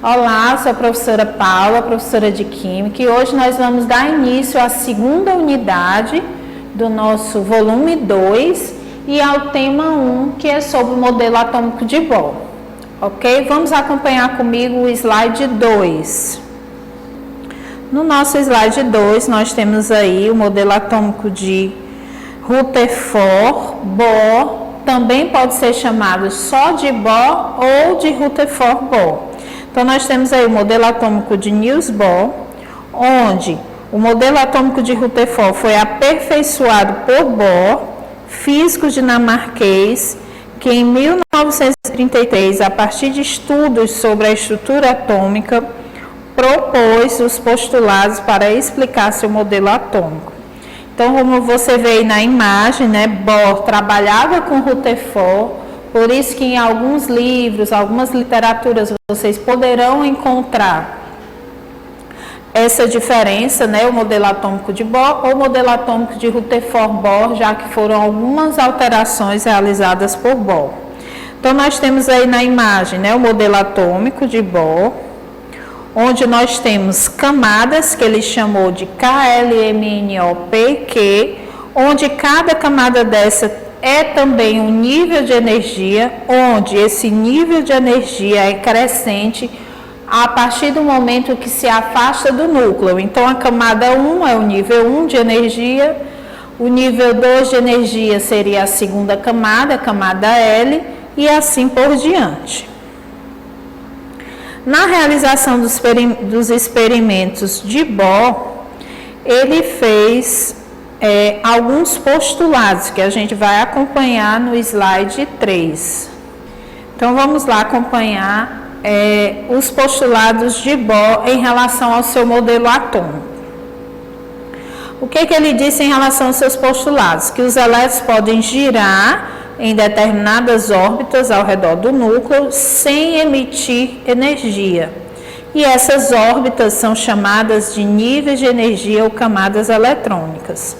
Olá, sou a professora Paula, professora de Química, e hoje nós vamos dar início à segunda unidade do nosso volume 2 e ao tema 1, que é sobre o modelo atômico de Bohr. Ok? Vamos acompanhar comigo o slide 2. No nosso slide 2, nós temos aí o modelo atômico de Rutherford-Bohr, também pode ser chamado só de Bohr ou de Rutherford-Bohr. Então, nós temos aí o modelo atômico de Niels Bohr, onde o modelo atômico de Rutherford foi aperfeiçoado por Bohr, físico dinamarquês, que em 1933, a partir de estudos sobre a estrutura atômica, propôs os postulados para explicar seu modelo atômico. Então, como você vê aí na imagem, né, Bohr trabalhava com Rutherford, por isso que em alguns livros, algumas literaturas, vocês poderão encontrar essa diferença, né, o modelo atômico de Bohr ou o modelo atômico de Rutherford-Bohr, já que foram algumas alterações realizadas por Bohr. Então, nós temos aí na imagem, né, o modelo atômico de Bohr, onde nós temos camadas, que ele chamou de KLMNOP, onde cada camada dessa é também um nível de energia, onde esse nível de energia é crescente a partir do momento que se afasta do núcleo. Então, a camada 1 é o nível 1 de energia, o nível 2 de energia seria a segunda camada, a camada L, e assim por diante. Na realização dos experimentos de Bohr, ele fez alguns postulados que a gente vai acompanhar no slide 3. Então, vamos lá acompanhar os postulados de Bohr em relação ao seu modelo atômico. O que ele disse em relação aos seus postulados? Que os elétrons podem girar em determinadas órbitas ao redor do núcleo sem emitir energia. E essas órbitas são chamadas de níveis de energia ou camadas eletrônicas.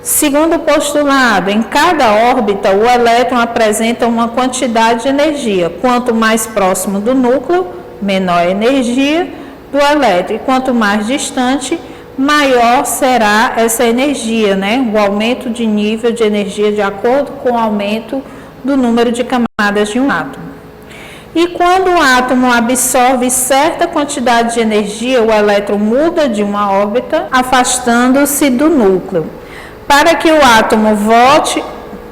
Segundo postulado, em cada órbita, o elétron apresenta uma quantidade de energia. Quanto mais próximo do núcleo, menor a energia do elétron. E quanto mais distante, maior será essa energia, né? O aumento de nível de energia de acordo com o aumento do número de camadas de um átomo. E quando o átomo absorve certa quantidade de energia, o elétron muda de uma órbita, afastando-se do núcleo. Para que o átomo volte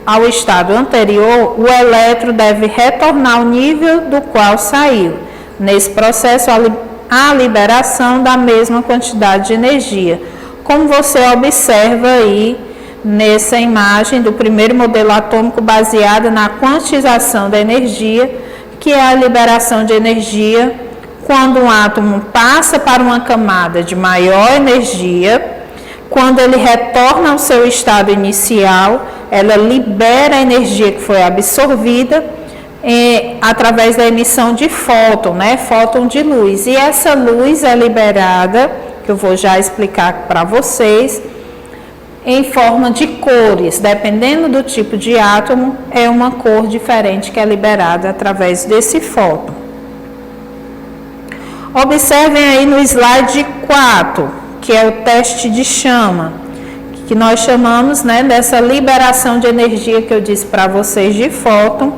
ao estado anterior, o elétron deve retornar ao nível do qual saiu. Nesse processo, há a liberação da mesma quantidade de energia, como você observa aí nessa imagem do primeiro modelo atômico baseado na quantização da energia, que é a liberação de energia quando um átomo passa para uma camada de maior energia. Quando ele retorna ao seu estado inicial, ela libera a energia que foi absorvida através da emissão de fóton, né? Fóton de luz. E essa luz é liberada, que eu vou já explicar para vocês, em forma de cores. Dependendo do tipo de átomo, é uma cor diferente que é liberada através desse fóton. Observem aí no slide 4. Que é o teste de chama, que nós chamamos, né, dessa liberação de energia que eu disse para vocês de fóton,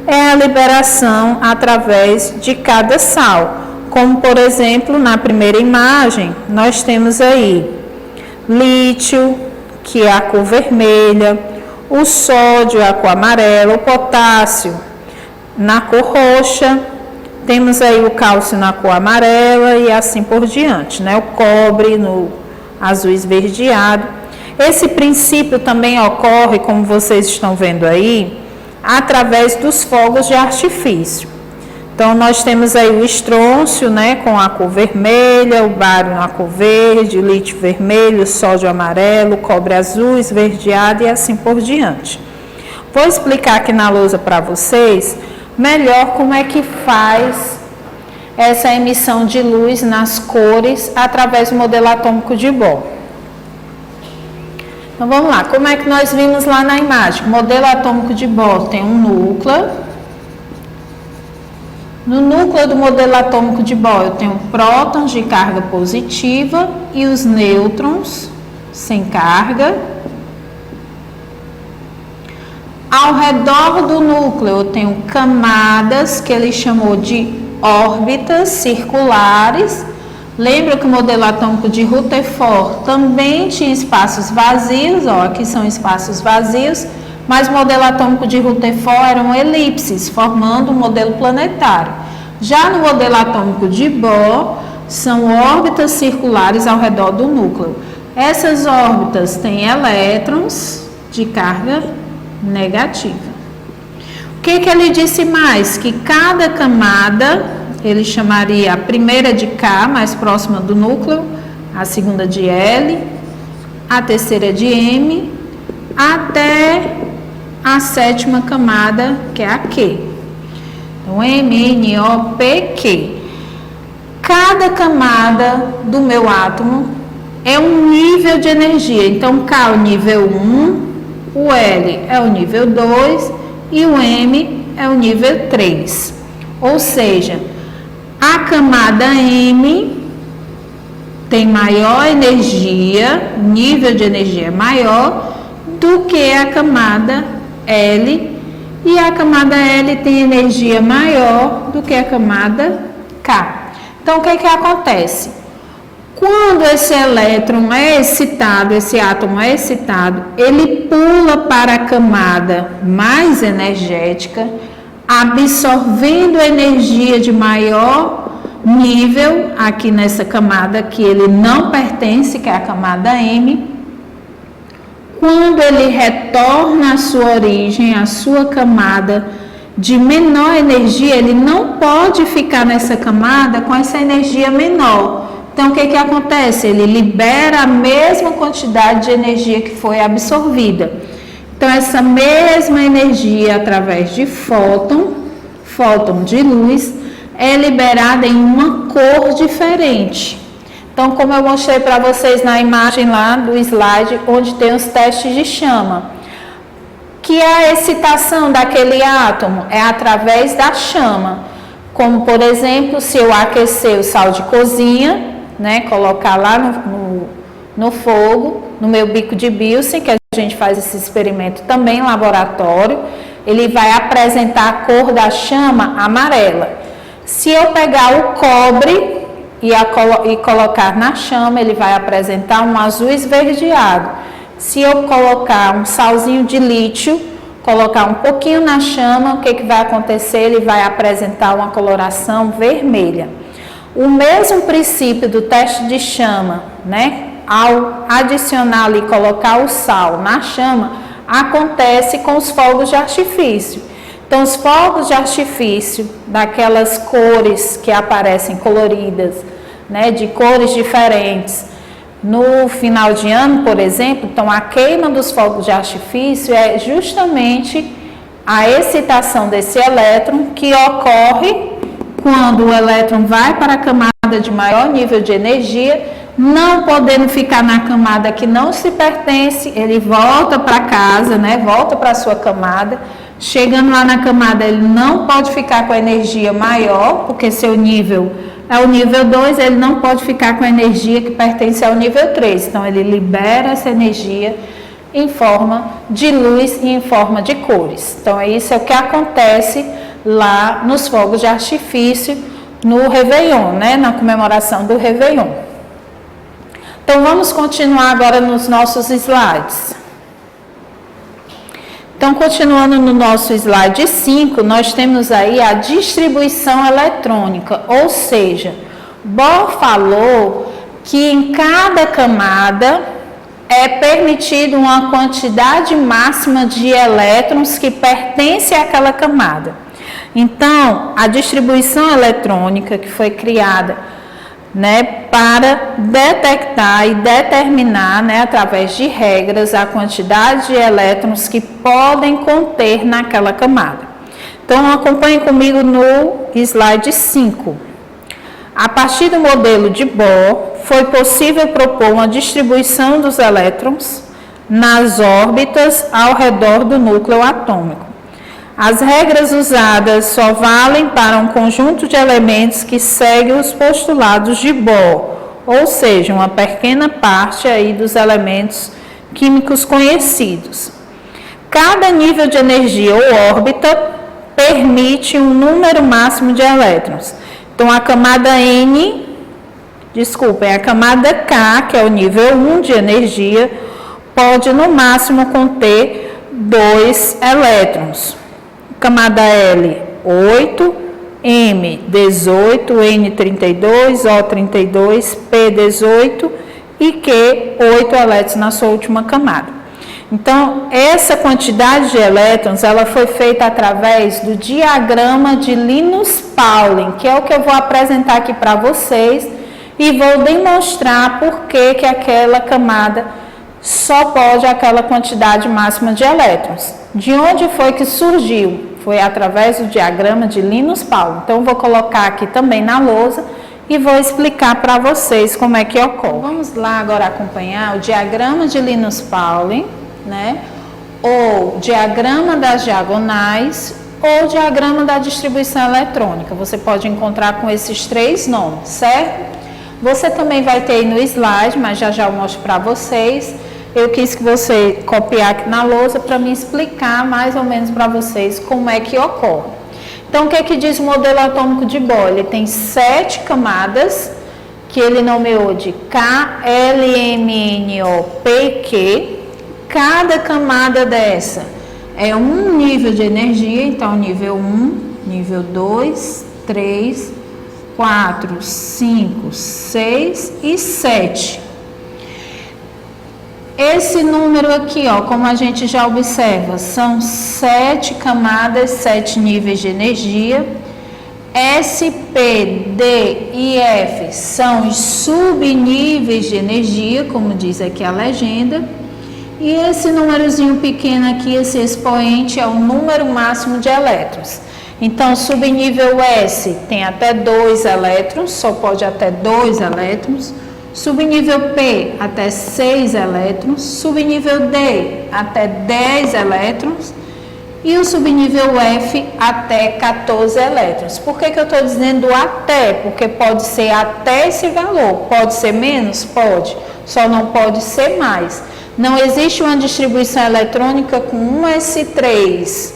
é a liberação através de cada sal. Como, por exemplo, na primeira imagem, nós temos aí lítio, que é a cor vermelha, o sódio, a cor amarela, o potássio na cor roxa, temos aí o cálcio na cor amarela e assim por diante, né? O cobre no azul esverdeado. Esse princípio também ocorre, como vocês estão vendo aí, através dos fogos de artifício. Então, nós temos aí o estrôncio, né, com a cor vermelha, o bário na cor verde, o lítio vermelho, o sódio amarelo, o cobre azul esverdeado e assim por diante. Vou explicar aqui na lousa para vocês melhor como é que faz essa emissão de luz nas cores através do modelo atômico de Bohr. Então, vamos lá. Como é que nós vimos lá na imagem? O modelo atômico de Bohr tem um núcleo. No núcleo do modelo atômico de Bohr, eu tenho prótons de carga positiva e os nêutrons sem carga. Ao redor do núcleo, eu tenho camadas que ele chamou de órbitas circulares. Lembra que o modelo atômico de Rutherford também tinha espaços vazios, ó, aqui são espaços vazios, mas o modelo atômico de Rutherford eram elipses, formando um modelo planetário. Já no modelo atômico de Bohr, são órbitas circulares ao redor do núcleo. Essas órbitas têm elétrons de carga negativa. O que ele disse mais? Que cada camada, ele chamaria a primeira de K, mais próxima do núcleo, a segunda de L, a terceira de M, até a sétima camada, que é a Q. Então, M, N, O, P, Q. Cada camada do meu átomo é um nível de energia. Então, K é o nível 1, o L é o nível 2 e o M é o nível 3. Ou seja, a camada M tem maior energia, nível de energia maior do que a camada L, e a camada L tem energia maior do que a camada K. Então, o que acontece? Quando esse elétron é excitado, esse átomo é excitado, ele pula para a camada mais energética, absorvendo energia de maior nível aqui nessa camada que ele não pertence, que é a camada M. Quando ele retorna à sua origem, à sua camada de menor energia, ele não pode ficar nessa camada com essa energia menor. Então, o que acontece? Ele libera a mesma quantidade de energia que foi absorvida. Então, essa mesma energia, através de fóton de luz, é liberada em uma cor diferente. Então, como eu mostrei para vocês na imagem lá do slide, onde tem os testes de chama, que a excitação daquele átomo é através da chama. Como, por exemplo, se eu aquecer o sal de cozinha, né, colocar lá no fogo, no meu bico de Bilsen, que a gente faz esse experimento também em laboratório, ele vai apresentar a cor da chama amarela. Se eu pegar o cobre e colocar na chama, ele vai apresentar um azul esverdeado. Se eu colocar um salzinho de lítio, colocar um pouquinho na chama, o que vai acontecer? Ele vai apresentar uma coloração vermelha. O mesmo princípio do teste de chama, né? Ao adicionar ali, colocar o sal na chama, acontece com os fogos de artifício. Então, os fogos de artifício, daquelas cores que aparecem coloridas, né, de cores diferentes, no final de ano, por exemplo, então a queima dos fogos de artifício é justamente a excitação desse elétron que ocorre quando o elétron vai para a camada de maior nível de energia, não podendo ficar na camada que não se pertence, ele volta para casa, né, volta para a sua camada. Chegando lá na camada, ele não pode ficar com a energia maior, porque seu nível é o nível 2, ele não pode ficar com a energia que pertence ao nível 3. Então, ele libera essa energia em forma de luz e em forma de cores. Então, isso é o que acontece lá nos fogos de artifício no Réveillon, né? Na comemoração do Réveillon. Então, vamos continuar agora nos nossos slides. Então, continuando no nosso slide 5, nós temos aí a distribuição eletrônica, ou seja, Bohr falou que em cada camada é permitido uma quantidade máxima de elétrons que pertence àquela camada. Então, a distribuição eletrônica que foi criada, né, para detectar e determinar, né, através de regras, a quantidade de elétrons que podem conter naquela camada. Então, acompanhe comigo no slide 5. A partir do modelo de Bohr, foi possível propor uma distribuição dos elétrons nas órbitas ao redor do núcleo atômico. As regras usadas só valem para um conjunto de elementos que segue os postulados de Bohr, ou seja, uma pequena parte aí dos elementos químicos conhecidos. Cada nível de energia ou órbita permite um número máximo de elétrons. Então, a camada a camada K, que é o nível 1 de energia, pode no máximo conter 2 elétrons. Camada L, 8, M, 18, N, 32, O, 32, P, 18 e Q, 8 elétrons na sua última camada. Então, essa quantidade de elétrons, ela foi feita através do diagrama de Linus-Pauling, que é o que eu vou apresentar aqui para vocês e vou demonstrar por que aquela camada só pode aquela quantidade máxima de elétrons. De onde foi que surgiu? Foi através do diagrama de Linus-Pauling. Então, eu vou colocar aqui também na lousa e vou explicar para vocês como é que ocorre. Vamos lá agora acompanhar o diagrama de Linus-Pauling, né? Ou diagrama das diagonais, ou diagrama da distribuição eletrônica. Você pode encontrar com esses 3 nomes, certo? Você também vai ter aí no slide, mas já eu mostro para vocês. Eu quis que você copiar aqui na lousa para me explicar mais ou menos para vocês como é que ocorre. Então, o que é que diz o modelo atômico de Bohr? Ele tem 7 camadas, que ele nomeou de K, L, M, N, O, P e Q. Cada camada dessa é um nível de energia, então nível 1, nível 2, 3, 4, 5, 6 e 7. Esse número aqui, ó, como a gente já observa, são 7 camadas, 7 níveis de energia. S, P, D e F são os subníveis de energia, como diz aqui a legenda. E esse númerozinho pequeno aqui, esse expoente, é o número máximo de elétrons. Então, subnível S tem até 2 elétrons, só pode até 2 elétrons. Subnível P, até 6 elétrons. Subnível D, até 10 elétrons. E o subnível F, até 14 elétrons. Por que eu estou dizendo até? Porque pode ser até esse valor. Pode ser menos? Pode. Só não pode ser mais. Não existe uma distribuição eletrônica com 1s3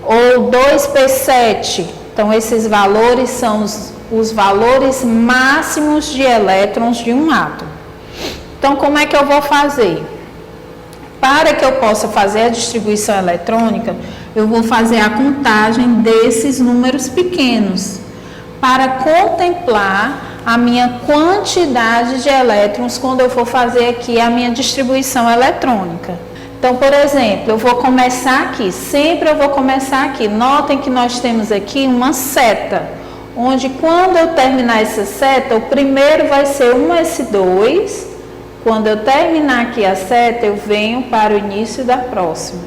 ou 2p7. Então, esses valores são os valores máximos de elétrons de um átomo. Então, como é que eu vou fazer? Para que eu possa fazer a distribuição eletrônica, eu vou fazer a contagem desses números pequenos, para contemplar a minha quantidade de elétrons quando eu for fazer aqui a minha distribuição eletrônica. Então, por exemplo, eu vou começar aqui, sempre eu vou começar aqui. Notem que nós temos aqui uma seta, onde quando eu terminar essa seta, o primeiro vai ser 1s2. Quando eu terminar aqui a seta, eu venho para o início da próxima.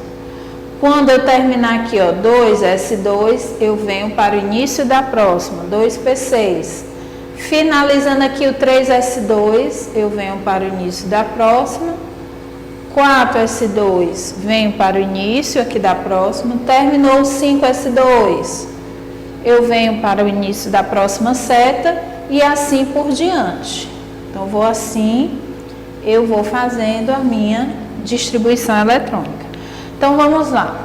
Quando eu terminar aqui, ó, 2s2, eu venho para o início da próxima, 2p6. Finalizando aqui o 3s2, eu venho para o início da próxima. 4s2, venho para o início aqui da próxima. Terminou o 5s2, eu venho para o início da próxima seta e assim por diante. Então, vou assim, eu vou fazendo a minha distribuição eletrônica. Então, vamos lá.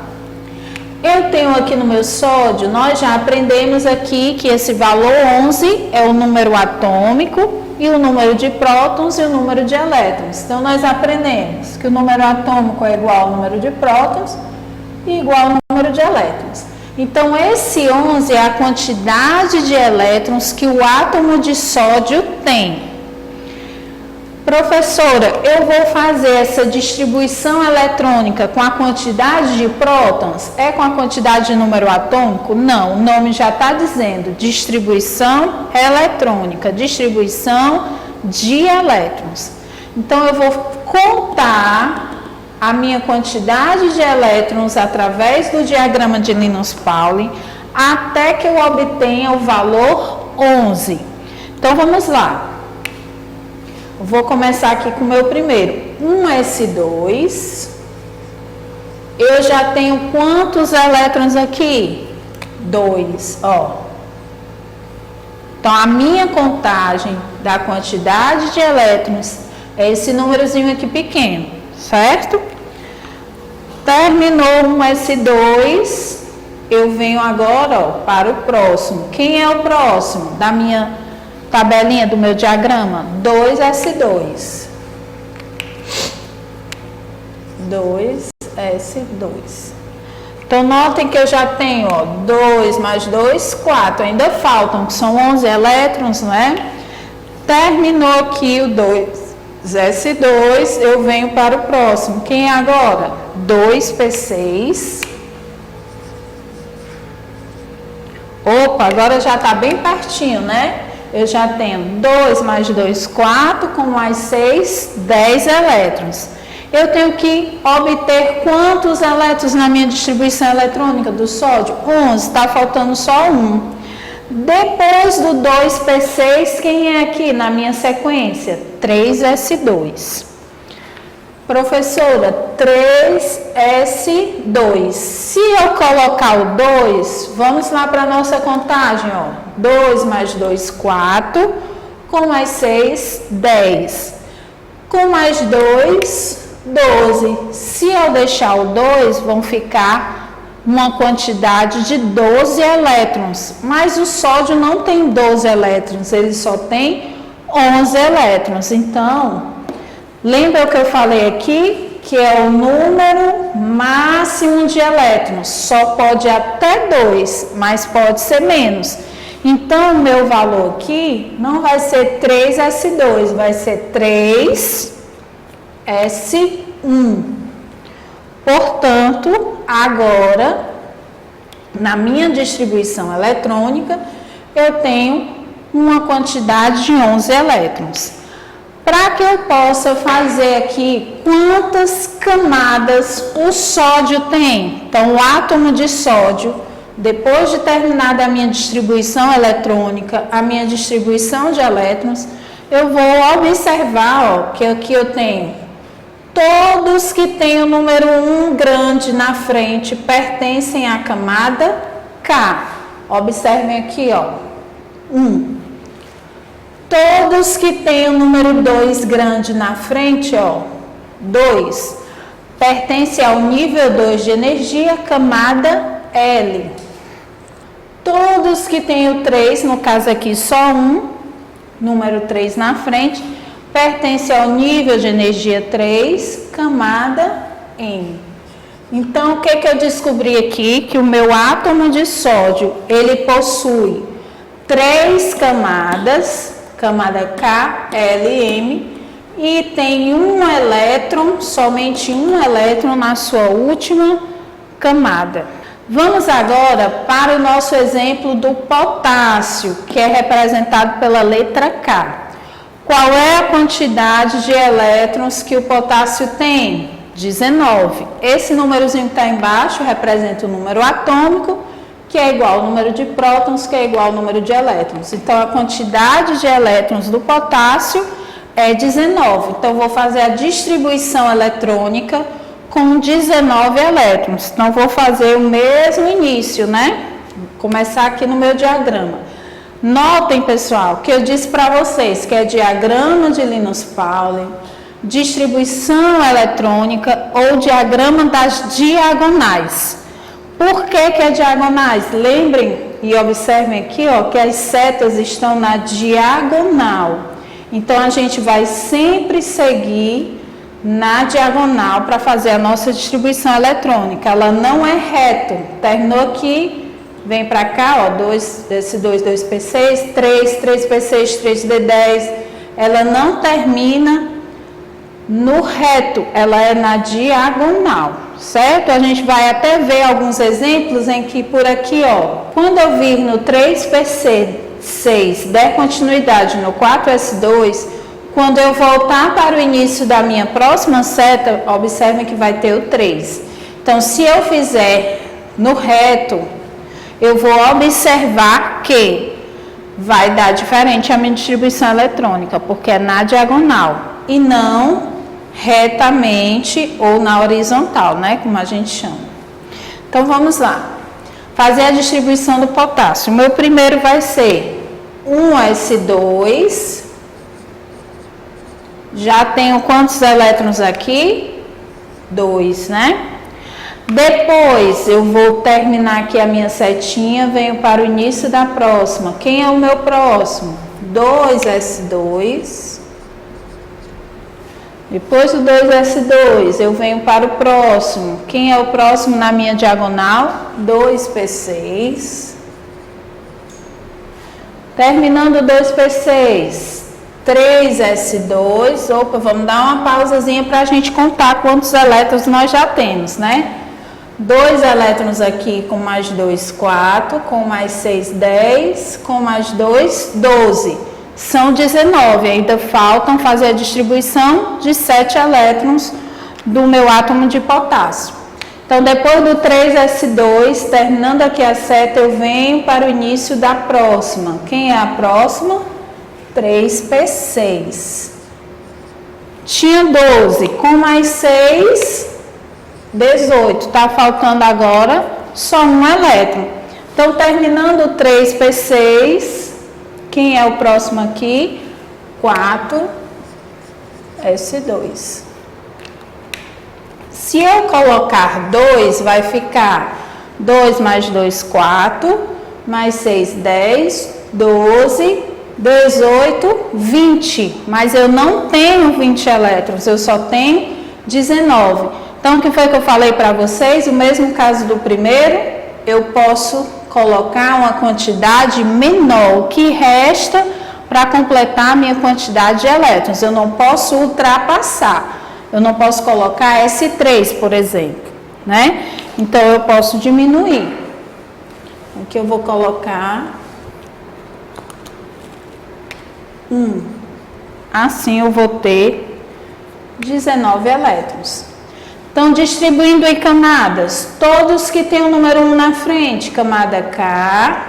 Eu tenho aqui no meu sódio, nós já aprendemos aqui que esse valor 11 é o número atômico e o número de prótons e o número de elétrons. Então, nós aprendemos que o número atômico é igual ao número de prótons e igual ao número de elétrons. Então, esse 11 é a quantidade de elétrons que o átomo de sódio tem. Professora, eu vou fazer essa distribuição eletrônica com a quantidade de prótons? É com a quantidade de número atômico? Não, o nome já está dizendo distribuição eletrônica, distribuição de elétrons. Então, eu vou contar a minha quantidade de elétrons através do diagrama de Linus-Pauling até que eu obtenha o valor 11. Então, vamos lá. Vou começar aqui com o meu primeiro, 1s2, eu já tenho quantos elétrons aqui? 2, ó. Então, a minha contagem da quantidade de elétrons é esse númerozinho aqui pequeno, certo? Terminou um S2, eu venho agora, ó, para o próximo. Quem é o próximo da minha tabelinha, do meu diagrama? 2S2. 2S2. Então, notem que eu já tenho, ó, 2 mais 2, 4. Ainda faltam, que são 11 elétrons, né? Terminou aqui o 2S2, eu venho para o próximo. Quem é agora? 2P6. Opa, agora já está bem pertinho, né? Eu já tenho 2 mais 2, 4, com mais 6, 10 elétrons. Eu tenho que obter quantos elétrons na minha distribuição eletrônica do sódio? 11, está faltando só 1. Depois do 2P6, quem é aqui na minha sequência? 3S2. Professora, 3S2. Se eu colocar o 2, vamos lá para a nossa contagem, ó. 2 mais 2, 4, com mais 6, 10. Com mais 2, 12. Se eu deixar o 2, vão ficar uma quantidade de 12 elétrons. Mas o sódio não tem 12 elétrons, ele só tem 11 elétrons. Então, lembra o que eu falei aqui? Que é o número máximo de elétrons. Só pode até 2, mas pode ser menos. Então, o meu valor aqui não vai ser 3S2, vai ser 3S1. Portanto, agora, na minha distribuição eletrônica, eu tenho uma quantidade de 11 elétrons. Para que eu possa fazer aqui quantas camadas o sódio tem? Então, o átomo de sódio, depois de terminar a minha distribuição eletrônica, a minha distribuição de elétrons, eu vou observar, ó, que aqui eu tenho todos que têm o número 1 grande na frente pertencem à camada K. Observem aqui, ó, 1. Todos que têm o número 2 grande na frente, ó, 2, pertencem ao nível 2 de energia, camada L. Todos que têm o 3, no caso aqui só 1, número 3 na frente, pertence ao nível de energia 3, camada M. Então, o que eu descobri aqui? Que o meu átomo de sódio, ele possui 3 camadas, camada K, L, M, e tem um elétron, somente um elétron na sua última camada. Vamos agora para o nosso exemplo do potássio, que é representado pela letra K. Qual é a quantidade de elétrons que o potássio tem? 19. Esse númerozinho que está embaixo representa o número atômico, que é igual ao número de prótons, que é igual ao número de elétrons. Então, a quantidade de elétrons do potássio é 19. Então, vou fazer a distribuição eletrônica com 19 elétrons. Então, vou fazer o mesmo início, né? Vou começar aqui no meu diagrama. Notem, pessoal, que eu disse para vocês que é diagrama de Linus Pauling, distribuição eletrônica ou diagrama das diagonais. Por que é diagonais? Lembrem e observem aqui, ó, que as setas estão na diagonal. Então, a gente vai sempre seguir na diagonal para fazer a nossa distribuição eletrônica. Ela não é reto. Terminou aqui. Vem para cá, ó, 2S2, 2P6, 3P6, 3D10. Ela não termina no reto, ela é na diagonal, certo? A gente vai até ver alguns exemplos em que por aqui, ó, quando eu vir no 3P6 der continuidade no 4S2, quando eu voltar para o início da minha próxima seta, observem que vai ter o 3. Então, se eu fizer no reto, eu vou observar que vai dar diferente a minha distribuição eletrônica, porque é na diagonal e não retamente ou na horizontal, né? Como a gente chama. Então, vamos lá. Fazer a distribuição do potássio. O meu primeiro vai ser 1s2. Já tenho quantos elétrons aqui? 2, né? Depois, eu vou terminar aqui a minha setinha, venho para o início da próxima. Quem é o meu próximo? 2s2. Depois do 2s2, eu venho para o próximo. Quem é o próximo na minha diagonal? 2p6. Terminando o 2p6, 3s2. Opa, vamos dar uma pausazinha para a gente contar quantos elétrons nós já temos, né? 2 elétrons aqui, com mais 2, 4, com mais 6, 10, com mais 2, 12. São 19, ainda faltam fazer a distribuição de 7 elétrons do meu átomo de potássio. Então, depois do 3s2, terminando aqui a seta, eu venho para o início da próxima. Quem é a próxima? 3p6. Tinha 12, com mais 6, 18. Está faltando agora só um elétron. Então, terminando o 3p6, quem é o próximo aqui? 4s2. Se eu colocar 2, vai ficar 2 mais 2, 4, mais 6, 10, 12, 18, 20. Mas eu não tenho 20 elétrons, eu só tenho 19. Então, o que foi que eu falei para vocês? O mesmo caso do primeiro, eu posso colocar uma quantidade menor, o que resta para completar a minha quantidade de elétrons. Eu não posso ultrapassar. Eu não posso colocar S3, por exemplo, né? Então, eu posso diminuir. Aqui eu vou colocar 1. Assim, eu vou ter 19 elétrons. Então, distribuindo em camadas, todos que têm o número 1 na frente, camada K.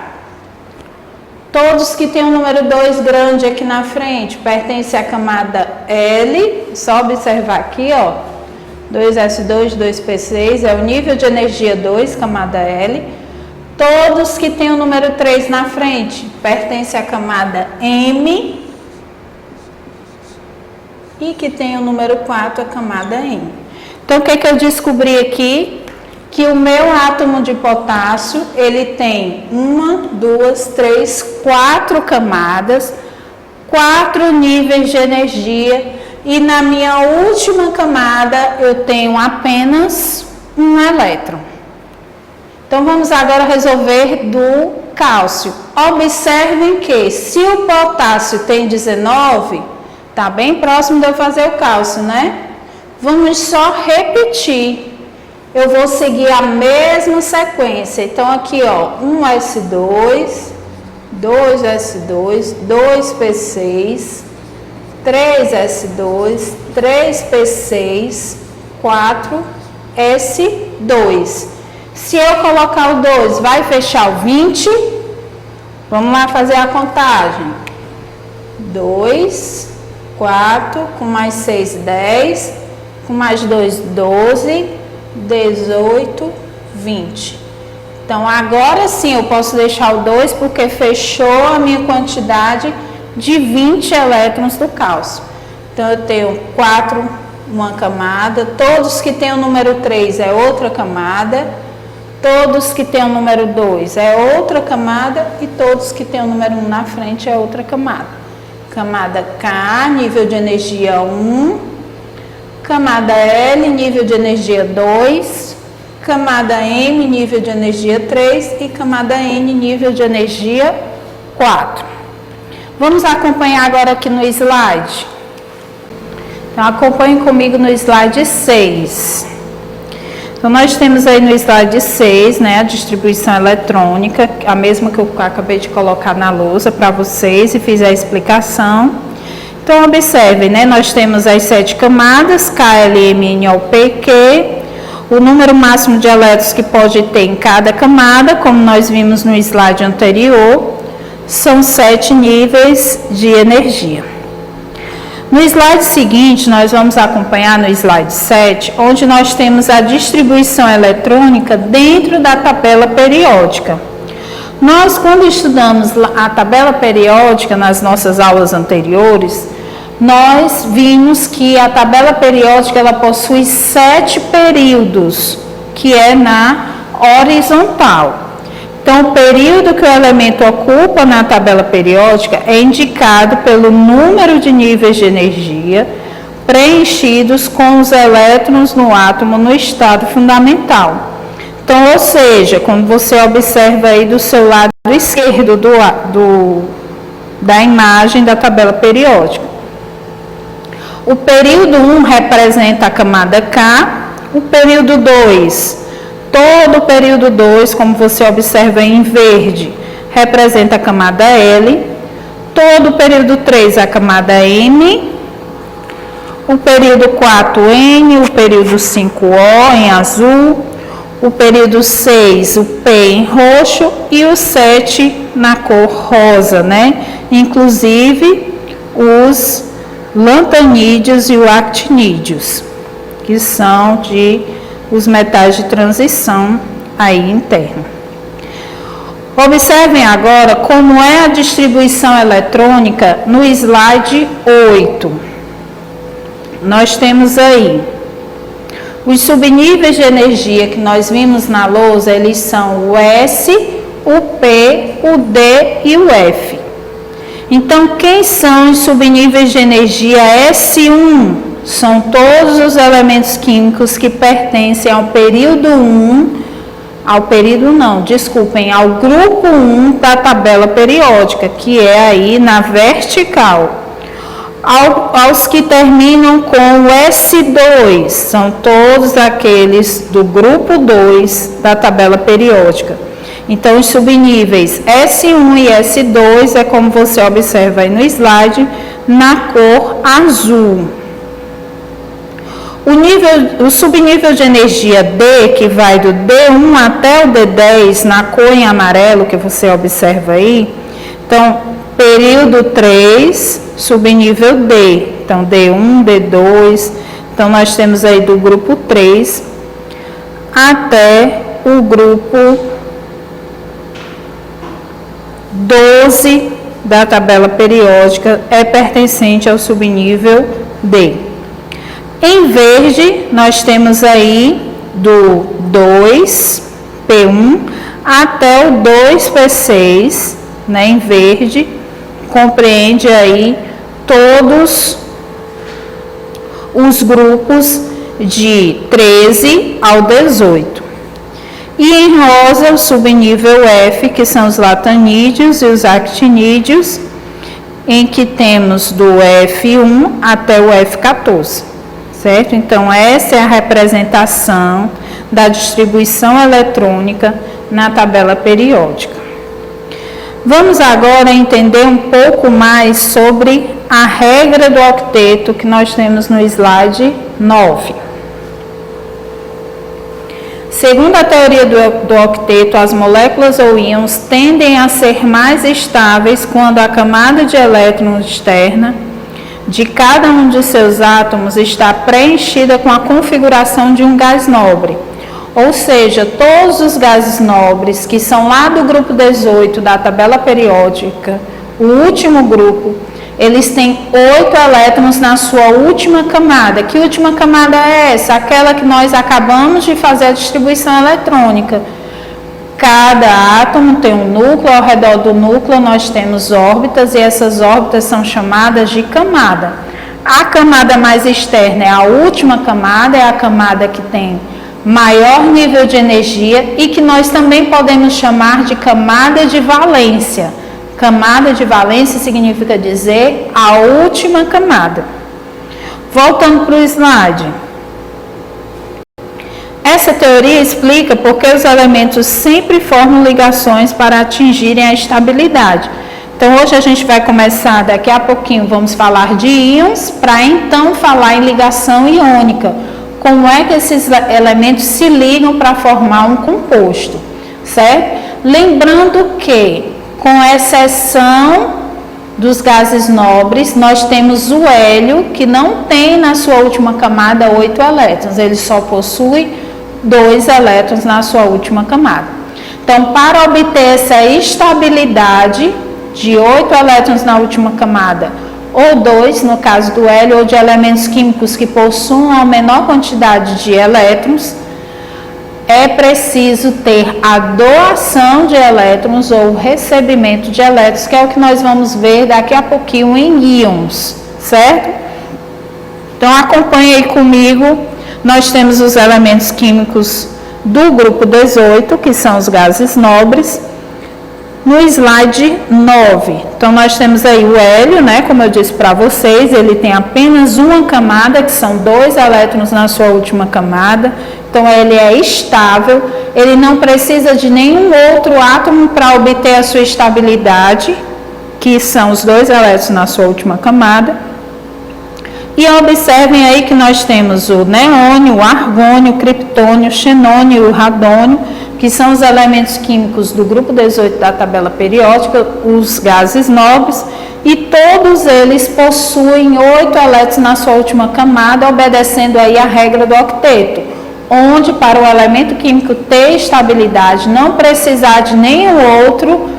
Todos que têm o número 2 grande aqui na frente, pertence à camada L. Só observar aqui, ó. 2s2, 2p6, é o nível de energia 2, camada L. Todos que têm o número 3 na frente, pertence à camada M. E que tem o número 4, a camada N. Então, o que é que eu descobri aqui? Que o meu átomo de potássio, ele tem 1, 2, 3, 4 camadas, 4 níveis de energia, e na minha última camada eu tenho apenas um elétron. Então, vamos agora resolver do cálcio. Observem que se o potássio tem 19, tá bem próximo de eu fazer o cálcio, né? Vamos só repetir. Eu vou seguir a mesma sequência. Então, aqui, ó, 1s2, 2s2, 2p6, 3s2, 3p6, 4s2. Se eu colocar o 2, vai fechar o 20? Vamos lá fazer a contagem. 2, 4, com mais 6, 10, com mais 2, 12, 18, 20. Então, agora sim eu posso deixar o 2 porque fechou a minha quantidade de 20 elétrons do cálcio. Então, eu tenho 4, uma camada. Todos que têm o número 3 é outra camada. Todos que têm o número 2 é outra camada. E todos que têm o número 1 na frente é outra camada. Camada K, nível de energia 1. Camada L, nível de energia 2, camada M, nível de energia 3 e camada N, nível de energia 4. Vamos acompanhar agora aqui no slide. Então, acompanhem comigo no slide 6. Então, nós temos aí no slide 6, né, a distribuição eletrônica, a mesma que eu acabei de colocar na lousa para vocês e fiz a explicação. Então, observem, né? Nós temos as 7 camadas, K, L, M, N, O, P, Q. O número máximo de elétrons que pode ter em cada camada, como nós vimos no slide anterior, são 7 níveis de energia. No slide seguinte, nós vamos acompanhar no slide 7, onde nós temos a distribuição eletrônica dentro da tabela periódica. Nós, quando estudamos a tabela periódica nas nossas aulas anteriores, nós vimos que a tabela periódica ela possui 7 períodos, que é na horizontal. Então, o período que o elemento ocupa na tabela periódica é indicado pelo número de níveis de energia preenchidos com os elétrons no átomo no estado fundamental. Então, ou seja, quando você observa aí do seu lado esquerdo da imagem da tabela periódica. O período 1 representa a camada K, o período 2, todo o período 2, como você observa em verde, representa a camada L, todo o período 3 a camada M, o período 4 N, o período 5O em azul, o período 6, o P em roxo e o 7 na cor rosa, né? Inclusive os lantanídeos e os actinídeos, que são os metais de transição aí interna. Observem agora como é a distribuição eletrônica no slide 8. Nós temos aí os subníveis de energia que nós vimos na lousa, eles são o S, o P, o D e o F. Então, quem são os subníveis de energia S1? São todos os elementos químicos que pertencem ao período 1, ao grupo 1 da tabela periódica, que é aí na vertical. Aos que terminam com o S2, são todos aqueles do grupo 2 da tabela periódica. Então, os subníveis S1 e S2 é como você observa aí no slide, na cor azul. O subnível de energia D, que vai do D1 até o D10, na cor em amarelo, que você observa aí. Então, período 3, subnível D. Então, D1, D2. Então, nós temos aí do grupo 3 até o grupo 12 da tabela periódica, é pertencente ao subnível D. Em verde, nós temos aí do 2P1 até o 2P6, né, em verde, compreende aí todos os grupos de 13 ao 18. E em rosa, o subnível F, que são os latanídeos e os actinídeos, em que temos do F1 até o F14, certo? Então, essa é a representação da distribuição eletrônica na tabela periódica. Vamos agora entender um pouco mais sobre a regra do octeto que nós temos no slide 9. Segundo a teoria do octeto, as moléculas ou íons tendem a ser mais estáveis quando a camada de elétrons externa de cada um de seus átomos está preenchida com a configuração de um gás nobre. Ou seja, todos os gases nobres que são lá do grupo 18 da tabela periódica, o último grupo, eles têm 8 elétrons na sua última camada. Que última camada é essa? Aquela que nós acabamos de fazer a distribuição eletrônica. Cada átomo tem um núcleo, ao redor do núcleo nós temos órbitas e essas órbitas são chamadas de camada. A camada mais externa é a última camada, é a camada que tem maior nível de energia e que nós também podemos chamar de camada de valência. Camada de valência significa dizer a última camada. Voltando para o slide. Essa teoria explica por que os elementos sempre formam ligações para atingirem a estabilidade. Então, hoje a gente vai começar, daqui a pouquinho, vamos falar de íons, para então falar em ligação iônica. Como é que esses elementos se ligam para formar um composto, certo? Lembrando que, com exceção dos gases nobres, nós temos o hélio, que não tem na sua última camada 8 elétrons, ele só possui 2 elétrons na sua última camada. Então, para obter essa estabilidade de 8 elétrons na última camada, ou 2, no caso do hélio, ou de elementos químicos que possuam a menor quantidade de elétrons, é preciso ter a doação de elétrons ou o recebimento de elétrons, que é o que nós vamos ver daqui a pouquinho em íons, certo? Então, acompanhe aí comigo. Nós temos os elementos químicos do grupo 18, que são os gases nobres, no slide 9. Então, nós temos aí o hélio, né? Como eu disse para vocês, ele tem apenas uma camada, que são 2 elétrons na sua última camada. Então, ele é estável, ele não precisa de nenhum outro átomo para obter a sua estabilidade, que são os 2 elétrons na sua última camada. E observem aí que nós temos o neônio, o argônio, o criptônio, o xenônio e o radônio, que são os elementos químicos do grupo 18 da tabela periódica, os gases nobres, e todos eles possuem 8 elétrons na sua última camada, obedecendo aí a regra do octeto, onde para o elemento químico ter estabilidade, não precisar de nenhum outro,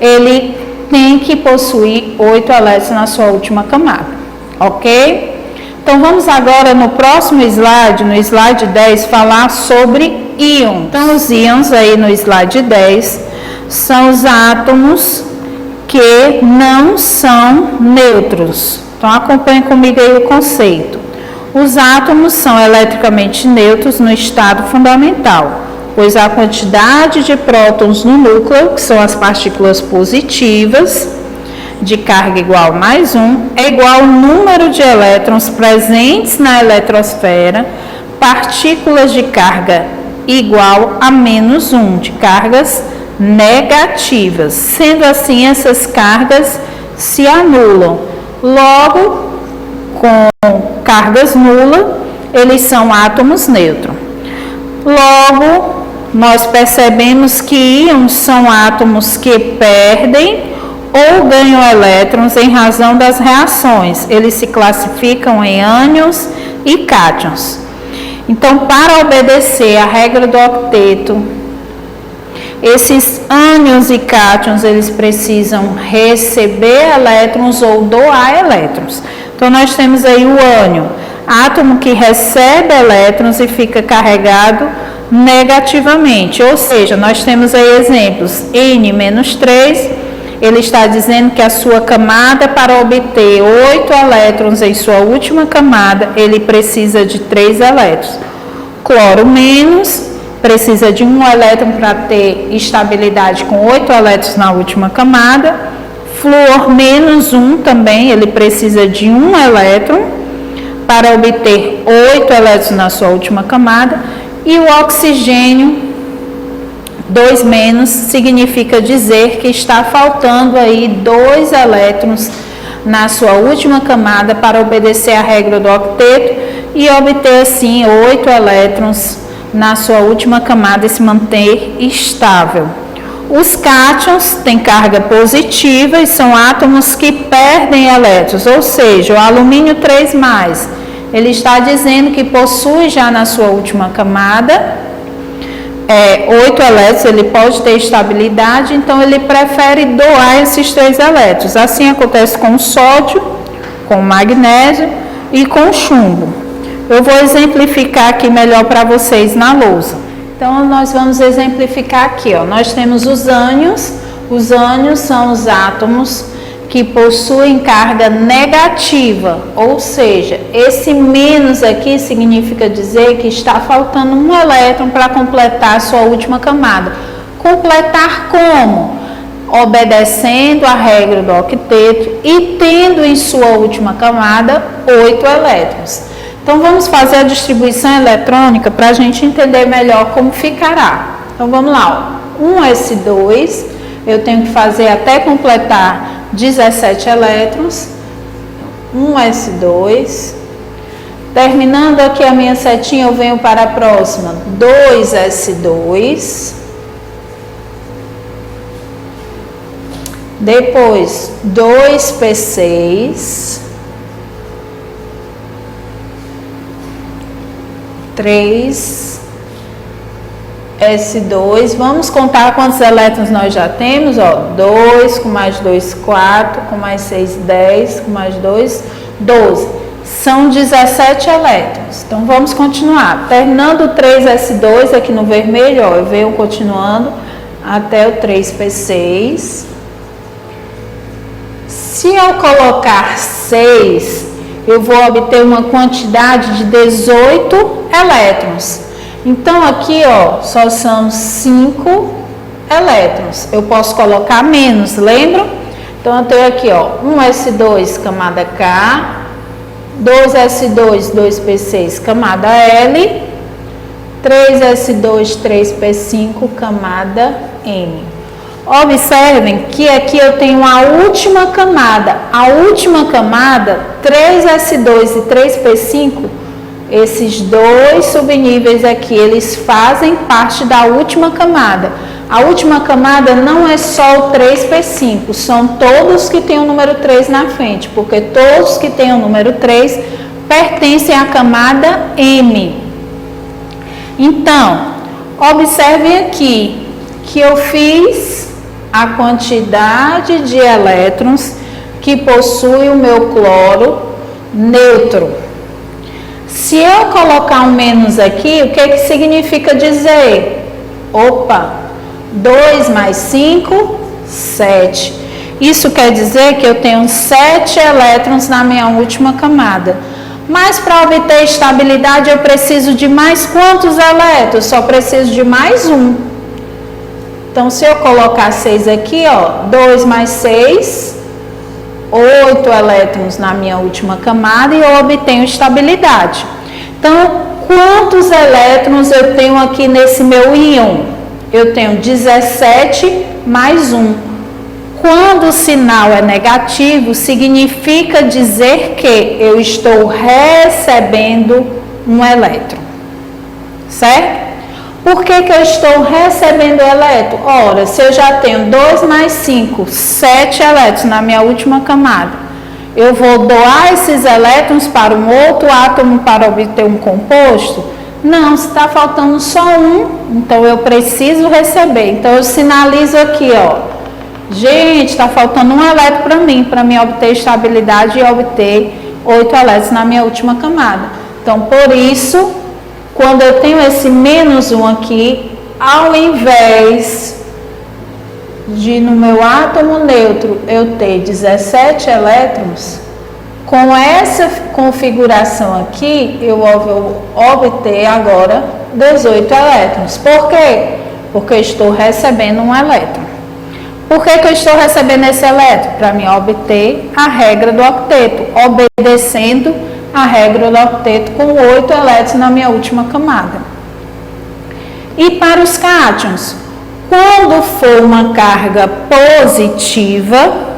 ele tem que possuir 8 elétrons na sua última camada, ok? Então, vamos agora no próximo slide, no slide 10, falar sobre íons. Então, os íons aí no slide 10 são os átomos que não são neutros. Então, acompanhe comigo aí o conceito. Os átomos são eletricamente neutros no estado fundamental, pois a quantidade de prótons no núcleo, que são as partículas positivas, de carga igual mais 1, é igual ao número de elétrons presentes na eletrosfera, partículas de carga igual a menos 1, de cargas negativas. Sendo assim, essas cargas se anulam. Logo, com cargas nulas, eles são átomos neutros. Logo, nós percebemos que íons são átomos que perdem ou ganham elétrons em razão das reações. Eles se classificam em ânions e cátions. Então, para obedecer à regra do octeto, esses ânions e cátions, eles precisam receber elétrons ou doar elétrons. Então, nós temos aí o ânion, átomo que recebe elétrons e fica carregado negativamente. Ou seja, nós temos aí exemplos, N-3, ele está dizendo que a sua camada, para obter 8 elétrons em sua última camada, ele precisa de 3 elétrons. Cloro menos, precisa de 1 elétron para ter estabilidade com 8 elétrons na última camada. Flúor menos 1 também, ele precisa de 1 elétron para obter 8 elétrons na sua última camada. E o oxigênio, 2 menos, significa dizer que está faltando aí 2 elétrons na sua última camada para obedecer à regra do octeto e obter assim 8 elétrons na sua última camada e se manter estável. Os cátions têm carga positiva e são átomos que perdem elétrons, ou seja, o alumínio 3+, ele está dizendo que possui já na sua última camada 8 elétrons, ele pode ter estabilidade, então ele prefere doar esses 3 elétrons. Assim acontece com o sódio, com o magnésio e com o chumbo. Eu vou exemplificar aqui melhor para vocês na lousa. Então, nós vamos exemplificar aqui, ó. Nós temos os ânions. Os ânions são os átomos que possuem carga negativa, ou seja, esse menos aqui significa dizer que está faltando 1 elétron para completar a sua última camada. Completar como? Obedecendo a regra do octeto e tendo em sua última camada 8 elétrons. Então, vamos fazer a distribuição eletrônica para a gente entender melhor como ficará. Então, vamos lá. Ó. 1s2, eu tenho que fazer até completar 17 elétrons. 1s2. Terminando aqui a minha setinha, eu venho para a próxima. 2s2. Depois, 2p6, 3s2. Vamos contar quantos elétrons nós já temos, ó. 2 com mais 2, 4, com mais 6, 10, com mais 2, 12. São 17 elétrons. Então, vamos continuar. Terminando o 3s2 aqui no vermelho, ó, eu venho continuando até o 3p6. Se eu colocar 6, eu vou obter uma quantidade de 18 elétrons. Então, aqui, ó, só são 5 elétrons. Eu posso colocar menos, lembram? Então, eu tenho aqui, ó, 1s2, camada K, 2s2, 2p6, camada L, 3s2, 3p5, camada M. Observem que aqui eu tenho a última camada. A última camada, 3s2 e 3p5, esses dois subníveis aqui, eles fazem parte da última camada. A última camada não é só o 3p5, são todos que têm o número 3 na frente, porque todos que têm o número 3 pertencem à camada M. Então, observem aqui que eu fiz a quantidade de elétrons que possui o meu cloro neutro. Se eu colocar um menos aqui, o que significa dizer? Opa, 2 mais 5, 7. Isso quer dizer que eu tenho 7 elétrons na minha última camada. Mas para obter estabilidade eu preciso de mais quantos elétrons? Só preciso de mais um. Então, se eu colocar 6 aqui, ó, 2 mais 6, 8 elétrons na minha última camada e eu obtenho estabilidade. Então, quantos elétrons eu tenho aqui nesse meu íon? Eu tenho 17 mais 1. Quando o sinal é negativo, significa dizer que eu estou recebendo um elétron. Certo? Por que eu estou recebendo elétron? Ora, se eu já tenho 2 mais 5, 7 elétrons na minha última camada, eu vou doar esses elétrons para um outro átomo para obter um composto? Não, se está faltando só um, então eu preciso receber. Então, eu sinalizo aqui, ó. Gente, está faltando um elétron para mim obter estabilidade e obter 8 elétrons na minha última camada. Então, por isso, quando eu tenho esse menos 1 aqui, ao invés de no meu átomo neutro eu ter 17 elétrons, com essa configuração aqui, eu vou obter agora 18 elétrons. Por quê? Porque eu estou recebendo um elétron. Por que eu estou recebendo esse elétron? Para mim obter a regra do octeto, obedecendo a regra do octeto com 8 elétrons na minha última camada. E para os cátions, quando for uma carga positiva,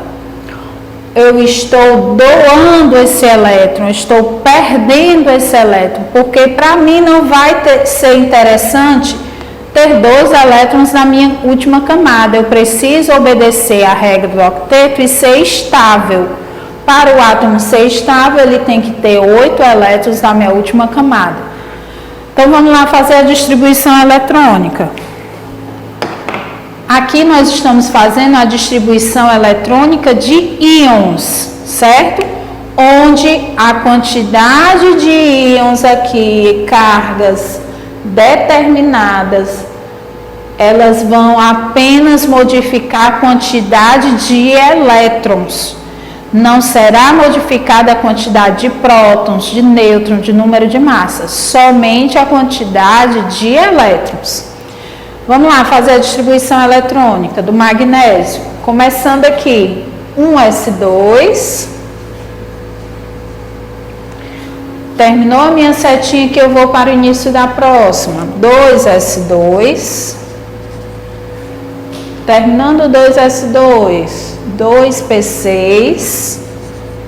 eu estou doando esse elétron, estou perdendo esse elétron, porque para mim não vai ser interessante ter 2 elétrons na minha última camada. Eu preciso obedecer a regra do octeto e ser estável. Para o átomo ser estável, ele tem que ter 8 elétrons na minha última camada. Então, vamos lá fazer a distribuição eletrônica. Aqui nós estamos fazendo a distribuição eletrônica de íons, certo? Onde a quantidade de íons aqui, cargas determinadas, elas vão apenas modificar a quantidade de elétrons. Não será modificada a quantidade de prótons, de nêutrons, de número de massas, somente a quantidade de elétrons. Vamos lá fazer a distribuição eletrônica do magnésio. Começando aqui, 1s2. Terminou a minha setinha que eu vou para o início da próxima. 2s2. Terminando 2s2, 2p6.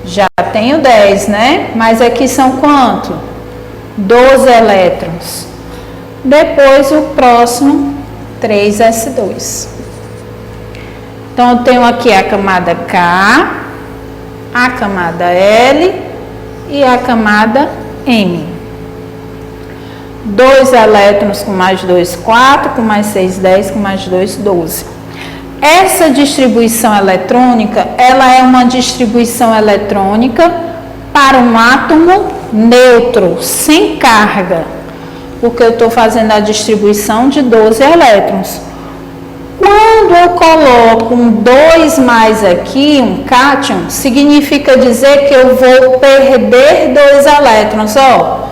Já tenho 10, né? Mas aqui são quanto? 12 elétrons. Depois o próximo, 3s2. Então, eu tenho aqui a camada K, a camada L e a camada M. 2 elétrons com mais 2, 4, com mais 6, 10, com mais 2, 12. Essa distribuição eletrônica, ela é uma distribuição eletrônica para um átomo neutro, sem carga, porque eu estou fazendo a distribuição de 12 elétrons. Quando eu coloco um 2 mais aqui, um cátion, significa dizer que eu vou perder 2 elétrons, ó.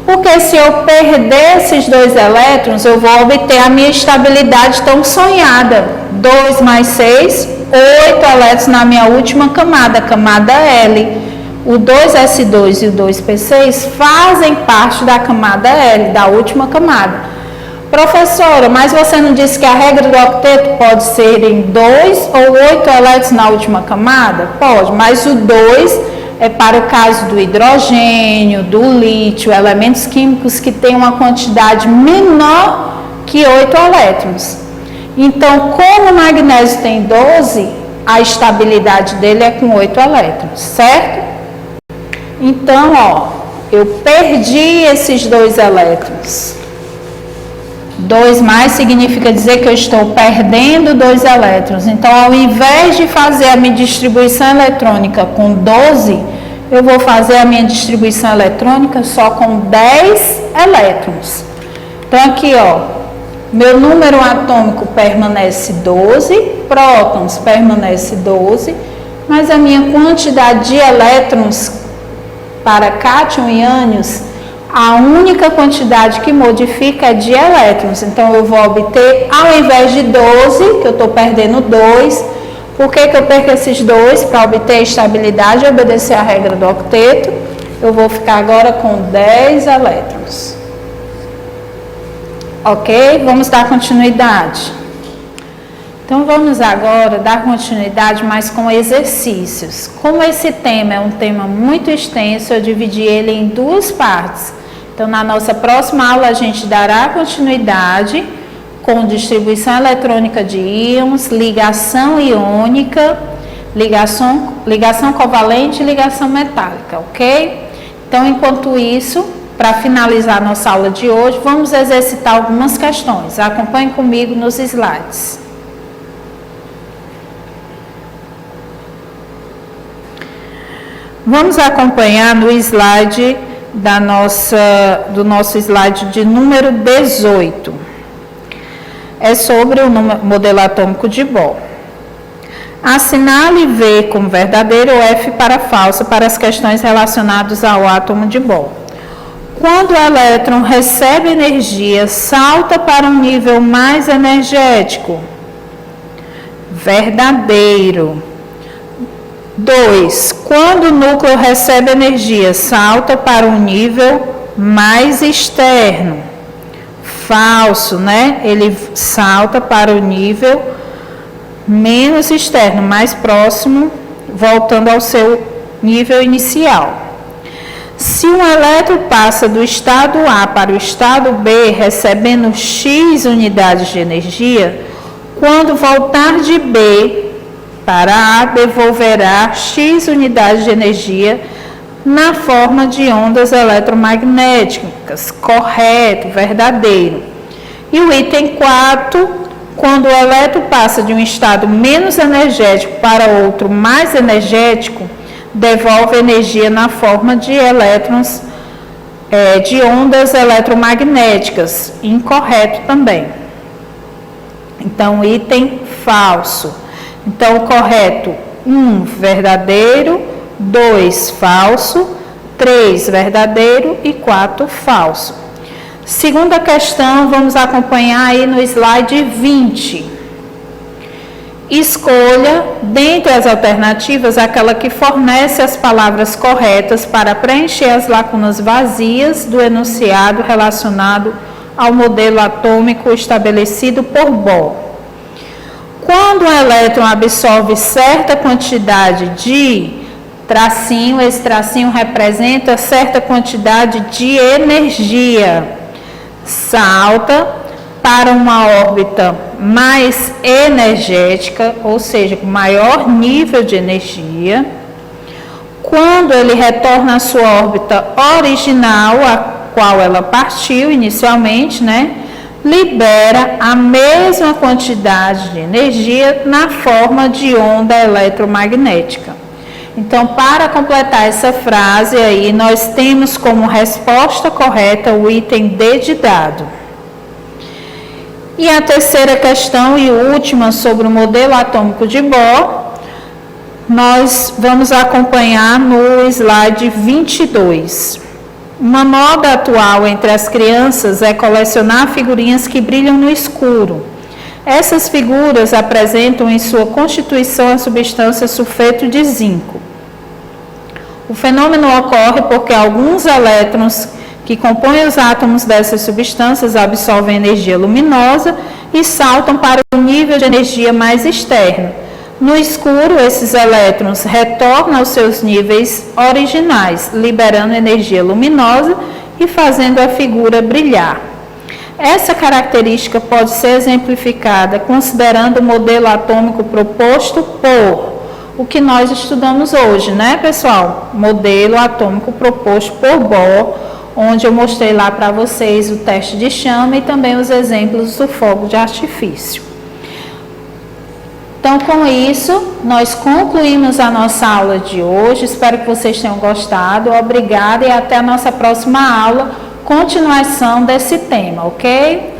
Porque se eu perder esses 2 elétrons, eu vou obter a minha estabilidade tão sonhada. 2 mais 6, 8 elétrons na minha última camada, camada L. O 2s2 e o 2p6 fazem parte da camada L, da última camada. Professora, mas você não disse que a regra do octeto pode ser em 2 ou 8 elétrons na última camada? Pode, mas o 2 é para o caso do hidrogênio, do lítio, elementos químicos que têm uma quantidade menor que 8 elétrons. Então, como o magnésio tem 12, a estabilidade dele é com 8 elétrons, certo? Então, ó, eu perdi esses 2 elétrons. 2 mais significa dizer que eu estou perdendo 2 elétrons. Então, ao invés de fazer a minha distribuição eletrônica com 12, eu vou fazer a minha distribuição eletrônica só com 10 elétrons. Então, aqui, ó, meu número atômico permanece 12, prótons permanece 12, mas a minha quantidade de elétrons para cátion e ânions, a única quantidade que modifica é de elétrons. Então, eu vou obter, ao invés de 12, que eu estou perdendo 2, por que eu perco esses 2? Para obter estabilidade e obedecer a regra do octeto, eu vou ficar agora com 10 elétrons. Ok? Vamos dar continuidade. Então, vamos agora dar continuidade, mas com exercícios. Como esse tema é um tema muito extenso, eu dividi ele em 2 partes. Então, na nossa próxima aula, a gente dará continuidade com distribuição eletrônica de íons, ligação iônica, ligação covalente e ligação metálica, ok? Então, enquanto isso, para finalizar nossa aula de hoje, vamos exercitar algumas questões. Acompanhe comigo nos slides. Vamos acompanhar no slide do nosso slide de número 18. É sobre o modelo atômico de Bohr. Assinale V como verdadeiro ou F para falso para as questões relacionadas ao átomo de Bohr. Quando o elétron recebe energia, salta para um nível mais energético. Verdadeiro. 2. Quando o núcleo recebe energia, salta para um nível mais externo. Falso, né? Ele salta para o nível menos externo, mais próximo, voltando ao seu nível inicial. Se um elétron passa do estado A para o estado B, recebendo X unidades de energia, quando voltar de B para A, devolverá X unidades de energia na forma de ondas eletromagnéticas. Correto, verdadeiro. E o item 4, quando o elétron passa de um estado menos energético para outro mais energético, devolve energia na forma de elétrons, de ondas eletromagnéticas. Incorreto também. Então, item falso. Então, correto, 1, verdadeiro, 2, falso, 3, verdadeiro e 4, falso. Segunda questão, vamos acompanhar aí no slide 20. Escolha, dentre as alternativas, aquela que fornece as palavras corretas para preencher as lacunas vazias do enunciado relacionado ao modelo atômico estabelecido por Bohr. Quando um elétron absorve certa quantidade de tracinho, esse tracinho representa certa quantidade de energia, salta para uma órbita mais energética, ou seja, com maior nível de energia. Quando ele retorna à sua órbita original, a qual ela partiu inicialmente, né, libera a mesma quantidade de energia na forma de onda eletromagnética. Então, para completar essa frase aí, nós temos como resposta correta o item D de dado. E a terceira questão e última sobre o modelo atômico de Bohr, nós vamos acompanhar no slide 22. Uma moda atual entre as crianças é colecionar figurinhas que brilham no escuro. Essas figuras apresentam em sua constituição a substância sulfeto de zinco. O fenômeno ocorre porque alguns elétrons que compõem os átomos dessas substâncias absorvem energia luminosa e saltam para o nível de energia mais externo. No escuro, esses elétrons retornam aos seus níveis originais, liberando energia luminosa e fazendo a figura brilhar. Essa característica pode ser exemplificada considerando o modelo atômico proposto por o que nós estudamos hoje, né, pessoal? Modelo atômico proposto por Bohr, onde eu mostrei lá para vocês o teste de chama e também os exemplos do fogo de artifício. Então, com isso, nós concluímos a nossa aula de hoje. Espero que vocês tenham gostado. Obrigada e até a nossa próxima aula, continuação desse tema, ok?